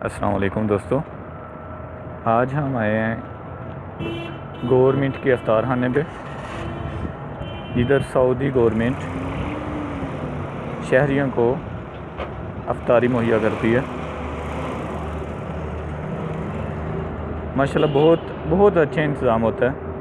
अस्सलाम वालेकुम दोस्तों। आज हम आए हैं गवर्नमेंट के अफ्तार खाने पे। इधर सऊदी गवर्नमेंट शहरियों को अफ्तारी मुहैया करती है। माशाल्लाह बहुत बहुत अच्छा इंतज़ाम होता है।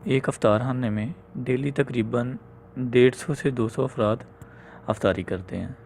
एक अफ्तार खाने में डेली तकरीबन 150 से 200 अफराद अफ्तारी करते हैं।